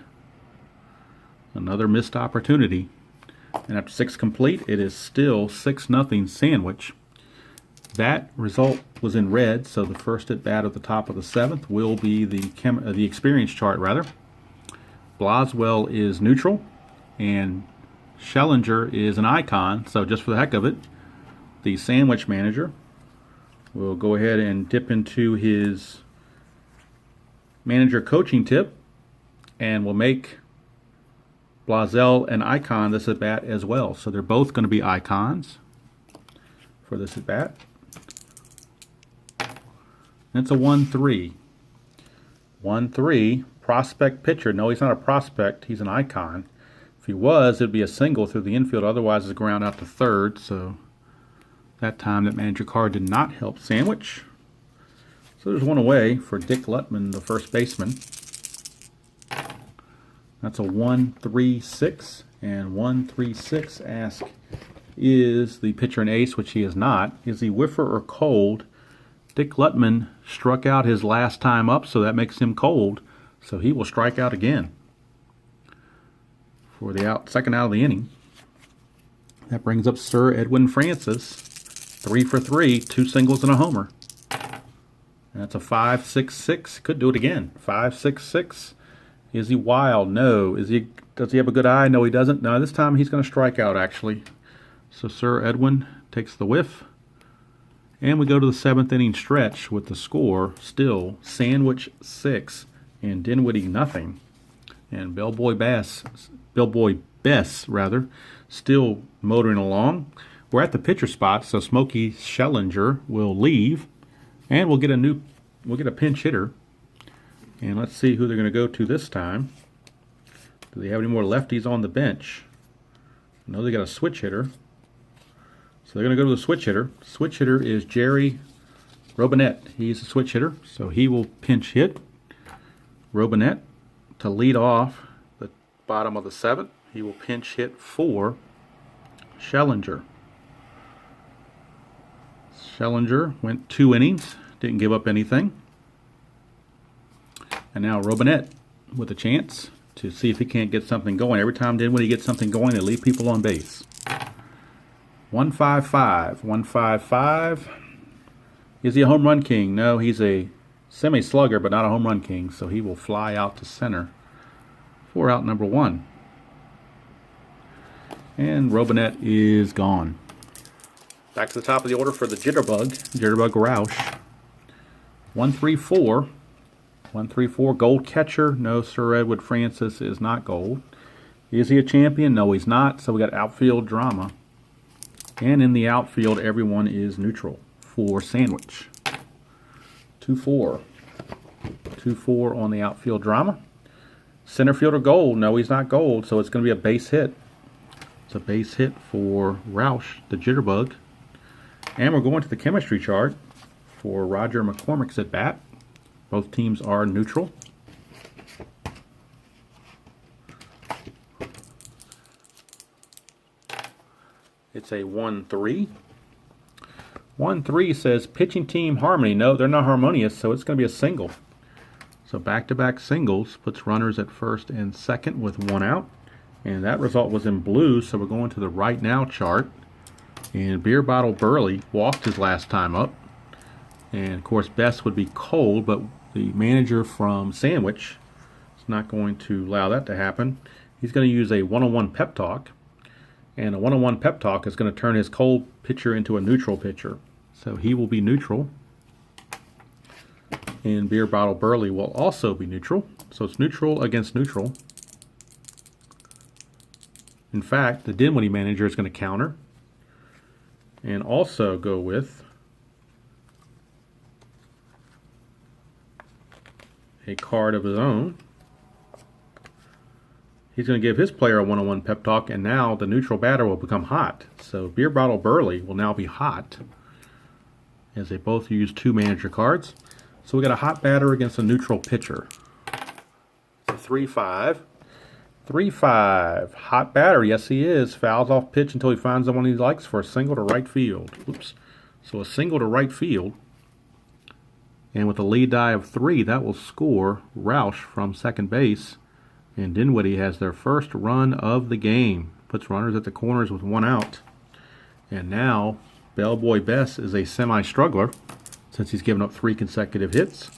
[SPEAKER 1] Another missed opportunity. And after 6 complete, it is still 6-0 Sandwich. That result was in red, so the first at bat at the top of the 7th will be the experience chart, rather. Blaswell is neutral, and Schellinger is an icon, so just for the heck of it, the Sandwich manager will go ahead and dip into his manager coaching tip, and will make Blaswell an icon this at bat as well. So they're both going to be icons for this at bat. It's a 1-3. 1-3. Prospect pitcher. No, he's not a prospect. He's an icon. If he was, it'd be a single through the infield. Otherwise, it's a ground out to third. So that time, that manager card did not help Sandwich. So there's 1 away for Dick Lutman, the first baseman. That's a 1-3-6. And 1-3-6 ask, is the pitcher an ace, which he is not. Is he whiffer or cold? Dick Lutman struck out his last time up, so that makes him cold. So he will strike out again for the second out of the inning. That brings up Sir Edwin Francis, 3 for 3, 2 singles and a homer. And that's a 5.66. Could do it again. 5.66. Is he wild? No. Does he have a good eye? No, he doesn't. No, this time he's going to strike out, actually. So Sir Edwin takes the whiff. And we go to the 7th inning stretch with the score still Sandwich 6 and Dinwiddie nothing. And Bellboy Bess, still motoring along. We're at the pitcher spot, so Smokey Schellinger will leave, and we'll get a pinch hitter. And let's see who they're going to go to this time. Do they have any more lefties on the bench? No, they got a switch hitter. So they're going to go to the switch hitter. Switch hitter is Jerry Robinette. He's a switch hitter, so he will pinch hit. Robinette to lead off the bottom of the 7th. He will pinch hit for Schellinger. Schellinger went 2 innings, didn't give up anything. And now Robinette with a chance to see if he can't get something going. Every time Dinwiddie gets something going, they leave people on base. 155. 155. Is he a home run king? No, he's a semi-slugger, but not a home run king. So he will fly out to center for out number 1. And Robinette is gone. Back to the top of the order for the Jitterbug Roush. 134. 134. Gold catcher. No, Sir Edwin Francis is not gold. Is he a champion? No, he's not. So we got outfield drama. And in the outfield, everyone is neutral for Sandwich. 2-4. 2-4 on the outfield drama. Center fielder gold. No, he's not gold, so it's going to be a base hit. It's a base hit for Roush, the Jitterbug. And we're going to the chemistry chart for Roger McCormick's at bat. Both teams are neutral. It's a 1-3. 1-3 says pitching team harmony. No, they're not harmonious, so it's going to be a single. So back-to-back singles puts runners at first and second with 1 out. And that result was in blue, so we're going to the right now chart. And Beer Bottle Burley walked his last time up. And, of course, Bess would be cold, but the manager from Sandwich is not going to allow that to happen. He's going to use a one-on-one pep talk. And a one-on-one pep talk is going to turn his cold pitcher into a neutral pitcher. So he will be neutral. And Beer Bottle Burley will also be neutral. So it's neutral against neutral. In fact, the Dinwiddie manager is going to counter. And also go with a card of his own. He's going to give his player a one-on-one pep talk, and now the neutral batter will become hot. So Beer Bottle Burley will now be hot, as they both use 2 manager cards. So we got a hot batter against a neutral pitcher. It's a 3-5. 3-5. Hot batter, yes he is. Fouls off pitch until he finds the one he likes for a single to right field. Oops. So a single to right field. And with a lead die of 3, that will score Roush from second base. And Dinwiddie has their first run of the game. Puts runners at the corners with 1 out. And now, Bellboy Bess is a semi-struggler since he's given up 3 consecutive hits.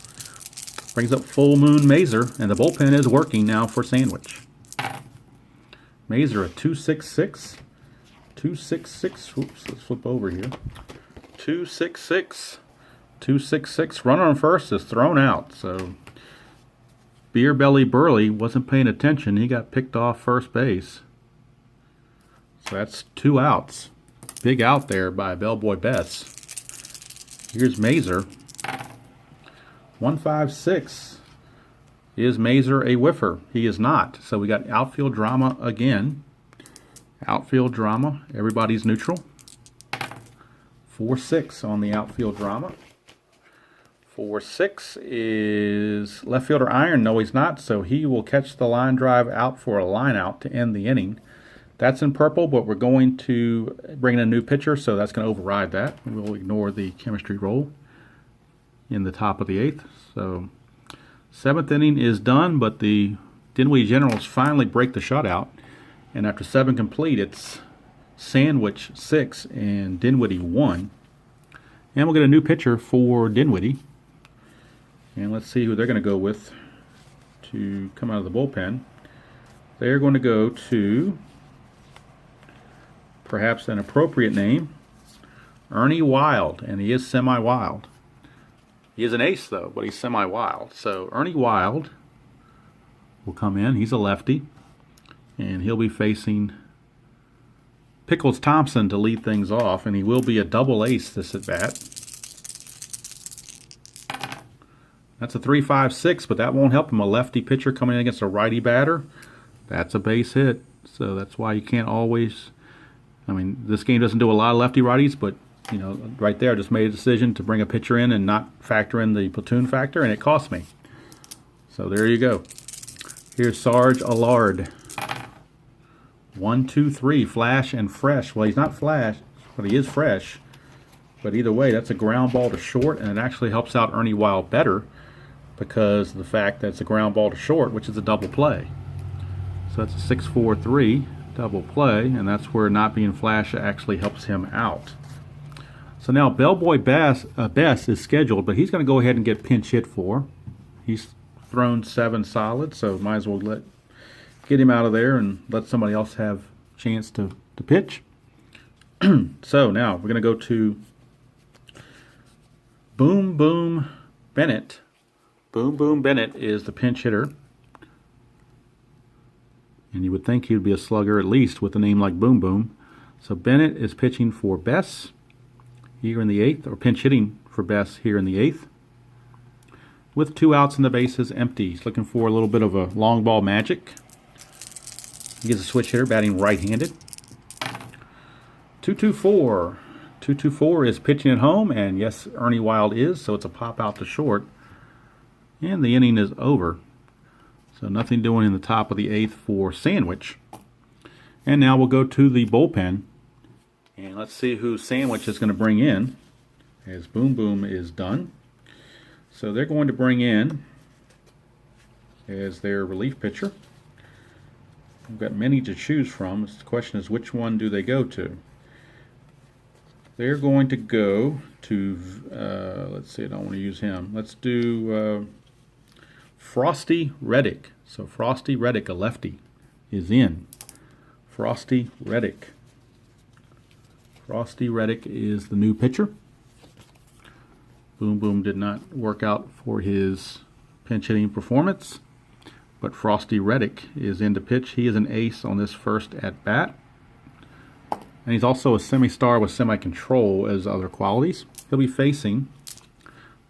[SPEAKER 1] Brings up Full Moon Mazer, and the bullpen is working now for Sandwich. Mazer, a 2.66. 2.66. Oops, let's flip over here. 2.66. 2.66. Runner on first is thrown out. So Beer Belly Burley wasn't paying attention. He got picked off first base. So that's 2 outs. Big out there by Bellboy Bess. Here's Mazer. 156. Is Mazer a whiffer? He is not. So we got outfield drama again. Outfield drama. Everybody's neutral. 4-6 on the outfield drama. 4-6 is left fielder Iron. No, he's not. So he will catch the line drive out for a line out to end the inning. That's in purple, but we're going to bring in a new pitcher, so that's going to override that. We'll ignore the chemistry roll in the top of the 8th. So 7th inning is done, but the Dinwiddie Generals finally break the shutout. And after 7 complete, it's Sandwich 6 and Dinwiddie 1. And we'll get a new pitcher for Dinwiddie. And let's see who they're going to go with to come out of the bullpen. They're going to go to perhaps an appropriate name, Ernie Wild, and he is semi-wild. He is an ace, though, but he's semi-wild. So Ernie Wild will come in. He's a lefty, and he'll be facing Pickles Thompson to lead things off, and he will be a double ace this at-bat. That's a 3-5-6, but that won't help him. A lefty pitcher coming in against a righty batter, that's a base hit. So that's why you can't always... I mean, this game doesn't do a lot of lefty-righties, but, you know, right there I just made a decision to bring a pitcher in and not factor in the platoon factor, and it cost me. So there you go. Here's Sarge Allard. 1, 2, 3, flash and fresh. Well, he's not flash, but he is fresh. But either way, that's a ground ball to short, and it actually helps out Ernie Wild better because of the fact that it's a ground ball to short, which is a double play. So that's a 6-4-3 double play, and that's where not being flash actually helps him out. So now Bellboy Bess is scheduled, but he's going to go ahead and get pinch hit for. He's thrown 7 solid, so might as well get him out of there and let somebody else have a chance to pitch. So now we're going to go to Boom Boom Bennett. Boom Boom Bennett is the pinch hitter. And you would think he would be a slugger at least with a name like Boom Boom. So Bennett is pitching for Bess here in the 8th, or pinch hitting for Bess here in the 8th. With 2 outs and the bases empty. He's looking for a little bit of a long ball magic. He gets a switch hitter batting right-handed. 2-2-4. 2-2-4 is pitching at home, and yes, Ernie Wild is, so it's a pop out to short. And the inning is over. So nothing doing in the top of the 8th for Sandwich. And now we'll go to the bullpen. And let's see who Sandwich is going to bring in as Boom Boom is done. So they're going to bring in as their relief pitcher. We've got many to choose from. The question is, which one do they go to? They're going to go to, let's see, I don't want to use him. Let's do Frosty Reddick. So Frosty Reddick, a lefty, is in. Frosty Reddick. Frosty Reddick is the new pitcher. Boom Boom did not work out for his pinch hitting performance, but Frosty Reddick is in to pitch. He is an ace on this first at bat. And he's also a semi-star with semi-control as other qualities. He'll be facing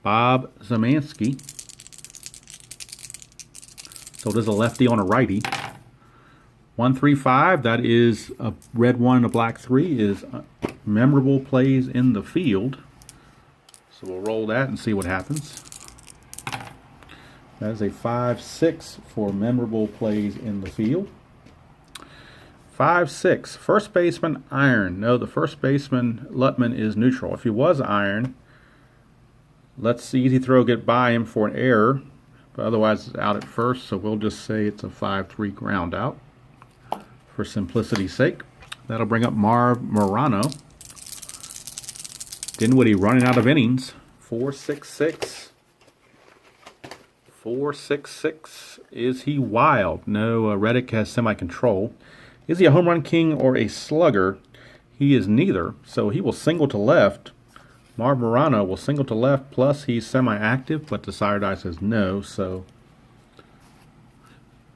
[SPEAKER 1] Bob Zemansky. So there's a lefty on a righty. 1-3-5, that is a red 1 and a black 3, is memorable plays in the field. So we'll roll that and see what happens. That is a 5-6 for memorable plays in the field. 5-6. First baseman, iron. No, the first baseman, Lutman, is neutral. If he was iron, let's easy throw get by him for an error. But otherwise, it's out at first, so we'll just say it's a 5-3 ground out for simplicity's sake. That'll bring up Marv Morano. Dinwiddie running out of innings. 4-6-6. 4-6-6. Is he wild? No, Reddick has semi-control. Is he a home run king or a slugger? He is neither, so he will single to left. Marv Morano will single to left, plus he's semi-active, but the sire die says no, so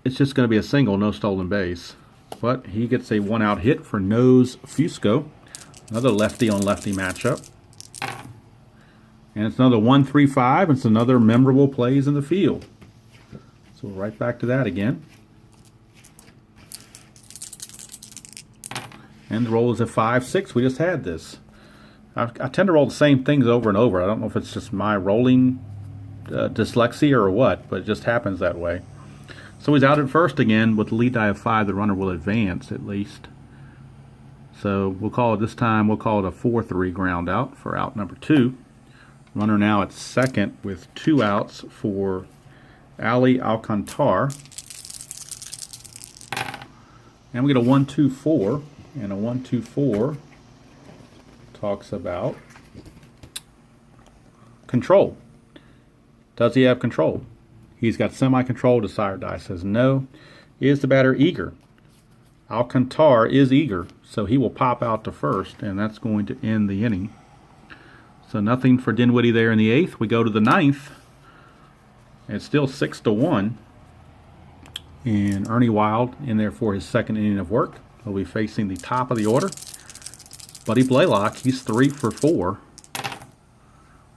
[SPEAKER 1] it's just going to be a single, no stolen base. But he gets a 1-out hit for Nose Fusco. Another lefty-on-lefty matchup. And it's another 1-3-5. It's another memorable plays in the field. So right back to that again. And the roll is a 5-6. We just had this. I tend to roll the same things over and over. I don't know if it's just my rolling dyslexia or what, but it just happens that way. So he's out at first again with the lead die of 5. The runner will advance at least. So we'll call it this time, we'll call it a 4-3 ground out for out number 2. Runner now at second with 2 outs for Ali Alcantar. And we get a 1-2-4, and a 1-2-4 talks about control. Does he have control? He's got semi-control. Desired die says no. Is the batter eager? Alcantar is eager, so he will pop out to first, and that's going to end the inning. So nothing for Dinwiddie there in the 8th. We go to the 9th. It's still 6-1. And Ernie Wild in there for his second inning of work. He'll be facing the top of the order. Buddy Blaylock, he's 3 for 4.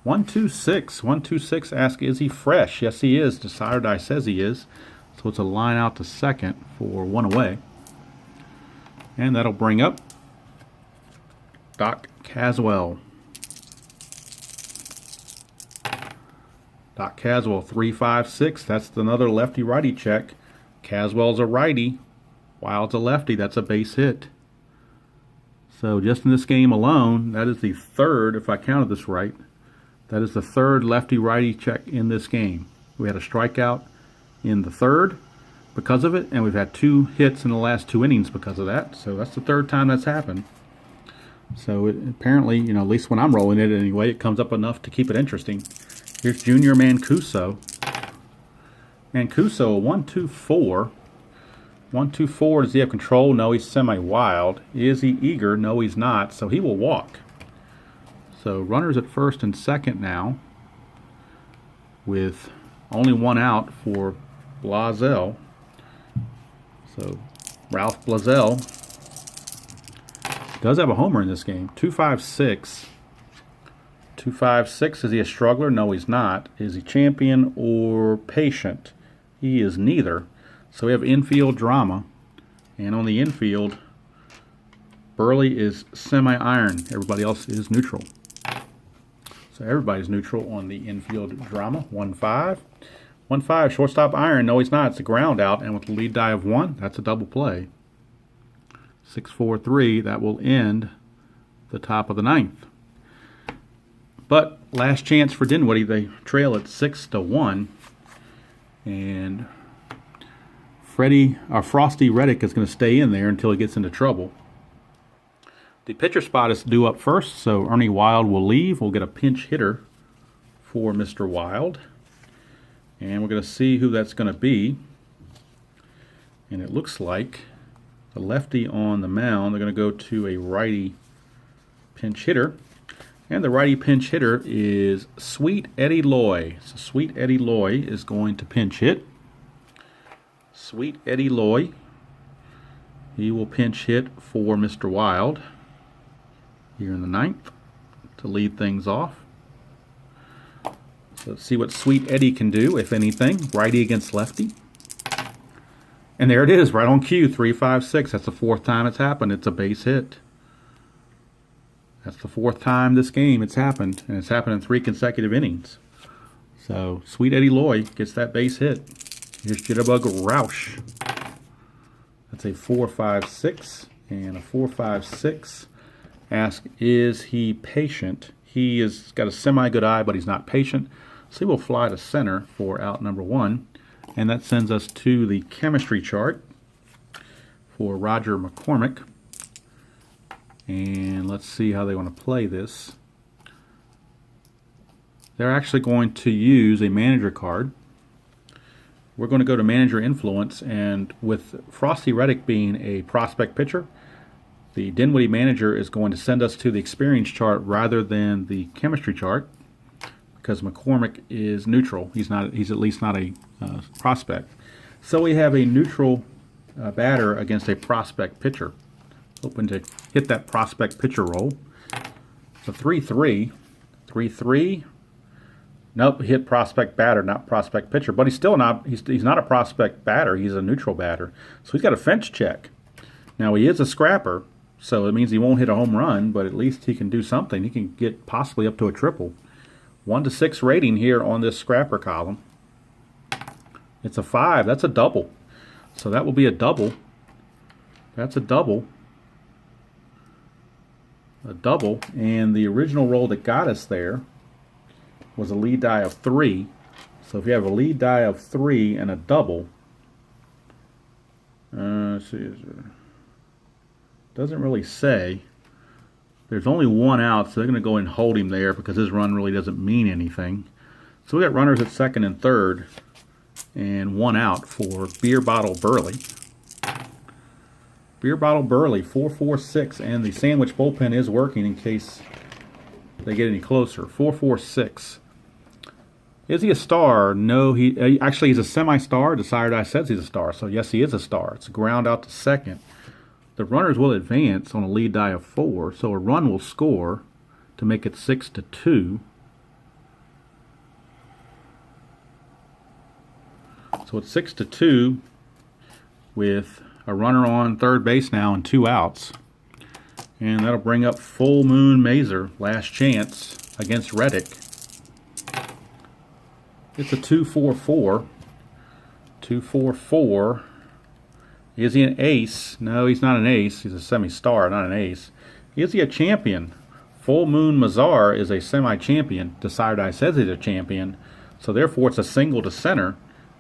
[SPEAKER 1] 1-2-6. 1-2-6 asks, is he fresh? Yes, he is. Desired die says he is. So it's a line out to second for 1 away. And that'll bring up Doc Caswell. Doc Caswell, 3-5-6. That's another lefty-righty check. Caswell's a righty. Wild's a lefty. That's a base hit. So just in this game alone, that is the third, if I counted this right, that is the third lefty-righty check in this game. We had a strikeout in the 3rd because of it, and we've had 2 hits in the last 2 innings because of that. So that's the 3rd time that's happened. So apparently, at least when I'm rolling it anyway, it comes up enough to keep it interesting. Here's Junior Mancuso. Mancuso, a 1-2-4. 1-2-4, does he have control? No, he's semi-wild. Is he eager? No, he's not, so he will walk. So runners at first and second now with only 1 out for Blazel. So Ralph Blazel does have a homer in this game. 2-5-6. 2-5-6, is he a struggler? No, he's not. Is he champion or patient? He is neither. So we have infield drama. And on the infield, Burley is semi-iron. Everybody else is neutral. So everybody's neutral on the infield drama. 1-5. 1-5, shortstop iron. No, he's not. It's a ground out. And with the lead die of 1, that's a double play. 6-4-3, that will end the top of the 9th. But last chance for Dinwiddie. They trail at 6-1. And Frosty Reddick is going to stay in there until he gets into trouble. The pitcher spot is due up first, so Ernie Wild will leave. We'll get a pinch hitter for Mr. Wild. And we're going to see who that's going to be. And it looks like the lefty on the mound, they're going to go to a righty pinch hitter. And the righty pinch hitter is Sweet Eddie Loy. So Sweet Eddie Loy is going to pinch hit. Sweet Eddie Loy. He will pinch hit for Mr. Wild here in the 9th to lead things off. So let's see what Sweet Eddie can do, if anything. Righty against lefty. And there it is, right on cue, 3-5-6. That's the 4th time it's happened. It's a base hit. That's the 4th time this game it's happened, and it's happened in 3 consecutive innings. So Sweet Eddie Loy gets that base hit. Here's Jitterbug Roush. That's a 4-5-6 and a 4-5-6. Ask, is he patient? He has got a semi-good eye, but he's not patient. So he will fly to center for out number 1. And that sends us to the chemistry chart for Roger McCormick. And let's see how they want to play this. They're actually going to use a manager card. We're going to go to manager influence, and with Frosty Reddick being a prospect pitcher, the Dinwiddie manager is going to send us to the experience chart rather than the chemistry chart, because McCormick is neutral. He's at least not a prospect. So we have a neutral batter against a prospect pitcher. Hoping to hit that prospect pitcher roll. So 3-3. 3-3. Nope, hit prospect batter, not prospect pitcher. But he's still not, he's not a prospect batter. He's a neutral batter. So he's got a fence check. Now he is a scrapper, so it means he won't hit a home run, but at least he can do something. He can get possibly up to a triple. 1-6 rating here on this scrapper column. It's a 5. That's a double. So that will be a double. That's a double. a double, and the original roll that got us there was a lead die of 3. So if you have a lead die of 3 and a double, let's see, doesn't really say. There's only one out, so they're going to go and hold him there because his run really doesn't mean anything. So we got runners at second and third, and one out for Beer Bottle Burley. Beer Bottle Burley, 4-4-6, and the sandwich bullpen is working in case they get any closer. 4-4-6. Is he a star? No, actually he's a semi-star. Decider says he's a star, so yes, he is a star. It's a ground out to second. The runners will advance on a lead die of 4, so a run will score to make it 6-2. So it's 6-2 with a runner on third base now and 2 outs. And that'll bring up Full Moon Mazer, last chance against Reddick. It's a 2-4-4. 2-4-4. Is he an ace? No, he's not an ace. He's a semi-star, not an ace. Is he a champion? Full Moon Mazar is a semi-champion. Decider says he's a champion. So therefore it's a single to center.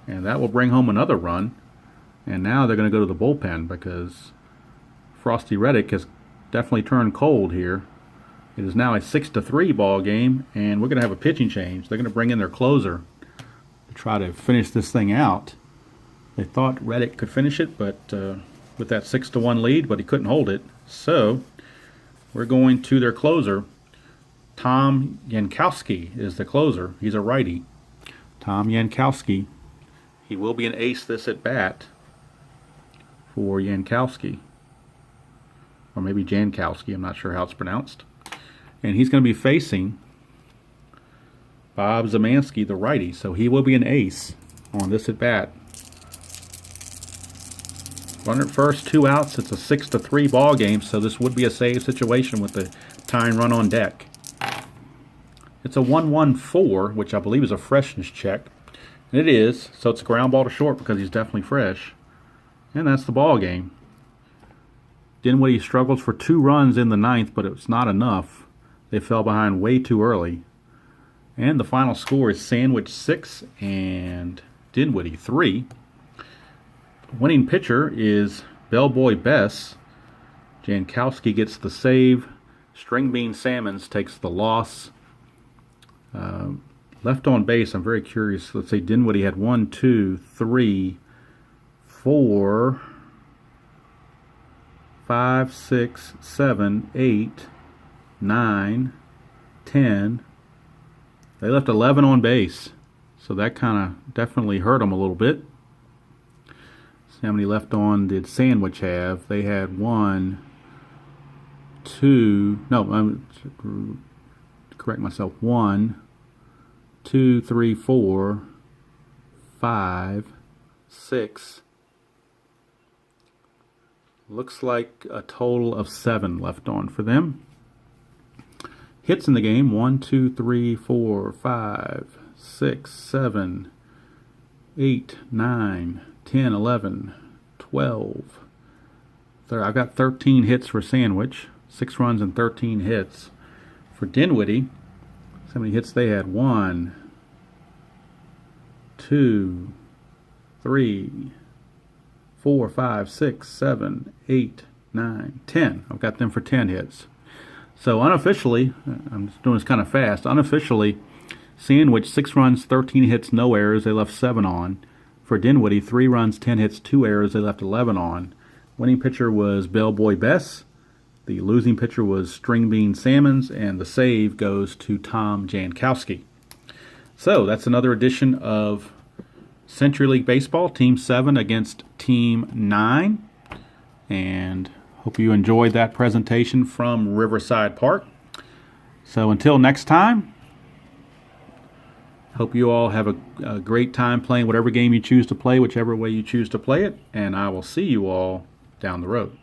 [SPEAKER 1] And that will bring home another run. And now they're going to go to the bullpen because Frosty Reddick has definitely turned cold here. It is now a 6-3 ball game, and we're going to have a pitching change. They're going to bring in their closer to try to finish this thing out. They thought Reddick could finish it, but with that 6-1 lead, but he couldn't hold it. So we're going to their closer. Tom Yankowski is the closer. He's a righty. Tom Yankowski. He will be an ace this at bat for Yankowski. Or maybe Jankowski, I'm not sure how it's pronounced. And he's going to be facing Bob Zemansky, the righty. So he will be an ace on this at bat. Runner at first, 2 outs. It's a 6-3 ball game, so this would be a save situation with the tying run on deck. It's a 1-1-4, which I believe is a freshness check. And it is, so it's a ground ball to short because he's definitely fresh. And that's the ball game. Dinwiddie struggles for 2 runs in the 9th, but it's not enough. They fell behind way too early. And the final score is Sandwich 6 and Dinwiddie 3. Winning pitcher is Bellboy Bess. Jankowski gets the save. String Bean Salmons takes the loss. Left on base, I'm very curious. Let's say Dinwiddie had 1, 2, 3, 4, 5, 6, 7, 8, 9, 10. They left 11 on base. So that kind of definitely hurt them a little bit. See how many left on did Sandwich have? They had 1, 2, no, correct myself, 1, 2, 3, 4, 5, 6. Looks like a total of 7 left on for them. Hits in the game, 1, 2, 3, 4, 5, 6, 7, 8, 9, 10, 11, 12. I've got 13 hits for Sandwich, 6 runs and 13 hits. For Dinwiddie, how many hits they had? 1, 2, 3, 4, 5, 6, 7, 8, 9, 10. I've got them for 10 hits. So unofficially, I'm just doing this kind of fast, unofficially, Sandwich, 6 runs, 13 hits, no errors. They left 7 on. For Dinwiddie, 3 runs, 10 hits, 2 errors. They left 11 on. Winning pitcher was Bellboy Bess. The losing pitcher was String Bean Salmons. And the save goes to Tom Jankowski. So that's another edition of Century League Baseball, Team 7 against Team 9. And hope you enjoyed that presentation from Riverside Park. So until next time, hope you all have a great time playing whatever game you choose to play, whichever way you choose to play it. And I will see you all down the road.